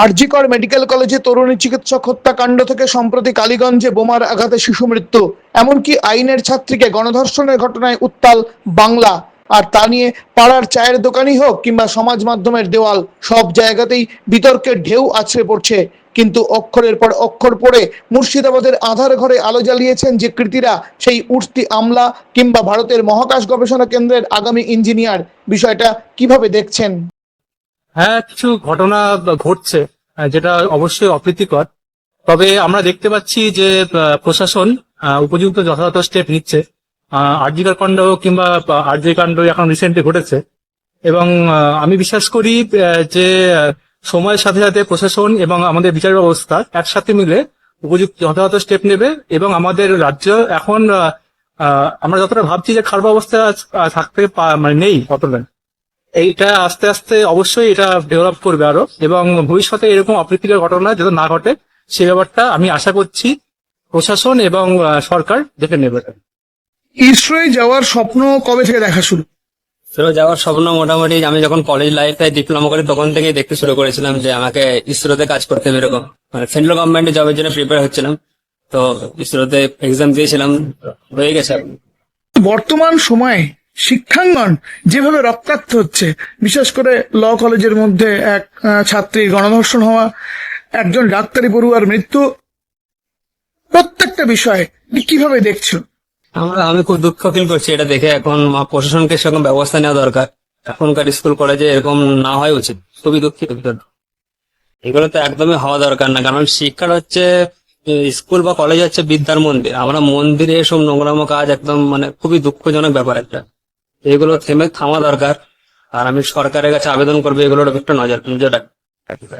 আরজি কর মেডিকেল কলেজে তরুণী চিকিৎসক হত্যাকাণ্ড থেকে সম্প্রতি কালীগঞ্জে বোমার আঘাতে শিশু মৃত্যু, এমনকি আইনের ছাত্রীকে গণধর্ষণের ঘটনায় উত্তাল বাংলা। আর তা নিয়ে পাড়ার চায়ের দোকানই হোক কিংবা সমাজ মাধ্যমের দেওয়াল, সব জায়গাতেই বিতর্কের ঢেউ আছড়ে পড়ছে। কিন্তু অক্ষরের পর অক্ষর পড়ে মুর্শিদাবাদের আধার ঘরে আলো জ্বালিয়েছেন যে কৃতীরা, সেই উঠতি আমলা কিংবা ভারতের মহাকাশ গবেষণা কেন্দ্রের আগামী ইঞ্জিনিয়ার। বিষয়টা কিভাবে দেখছেন? হ্যাঁ, কিছু ঘটনা ঘটছে, যেটা অবশ্যই অপ্রীতিকর। তবে আমরা দেখতে পাচ্ছি যে প্রশাসন উপযুক্ত যথাযথ স্টেপ নিচ্ছে। আরজিকর কাণ্ড কিংবা আরজি কাণ্ড এখন রিসেন্টলি ঘটেছে, এবং আমি বিশ্বাস করি যে সময়ের সাথে সাথে প্রশাসন এবং আমাদের বিচার ব্যবস্থা একসাথে মিলে উপযুক্ত যথাযথ স্টেপ নেবে। এবং আমাদের রাজ্য এখন আমরা যতটা ভাবছি যে খারাপ অবস্থা থাকতে মানে নেই, অতটা এইটা আস্তে আস্তে অবশ্যই এটা ডেভেলপ করবে আরো, এবং ভবিষ্যতে এরকম অপ্রীতিকর ঘটনা যাতে না ঘটে সে ব্যাপারটা আমি আশা করছি প্রশাসন এবং সরকার দেখে নেবে। ইসরোয় যাওয়ার স্বপ্ন কবে থেকে দেখা শুরু? ইসরো যাওয়ার স্বপ্ন মোটামুটি আমি যখন কলেজ লাইফে ডিপ্লোমা করি তখন থেকেই দেখতে শুরু করেছিলাম যে আমাকে ইসরোতে কাজ করতে হবে। এরকম মানে সেন্ট্রাল গভর্নমেন্টের জবের জন্য প্রিপেয়ার হচ্ছিলাম, তো ইসরোতে এক্সাম দিয়েছিলাম, হয়ে গেছে। বর্তমান সময়ে শিক্ষাঙ্গন যেভাবে রক্তাক্ত হচ্ছে, বিশেষ করে ল কলেজের মধ্যে এক ছাত্রীর গণধর্ষণ হওয়া, একজন ডাক্তারি পড়ুয়ার মৃত্যু, প্রত্যেকটা বিষয়ে কিভাবে দেখছো? আমি খুব দুঃখ ফিল করছি এটা দেখে। এখন প্রশাসনকে সেরকম ব্যবস্থা নেওয়া দরকার। এখনকার স্কুল কলেজে এরকম না হয় উচিত, খুবই দুঃখিত। এগুলো তো একদমই হওয়া দরকার না, কারণ শিক্ষার হচ্ছে স্কুল বা কলেজ হচ্ছে বিদ্যার মন্দির। আমরা মন্দিরে এসব নোংরামো কাজ একদম মানে খুবই দুঃখজনক ব্যাপার একটা। এগুলো থামা দরকার। আর আমি সরকারের কাছে আবেদন করবো এগুলোর একটু নজর রাখতে।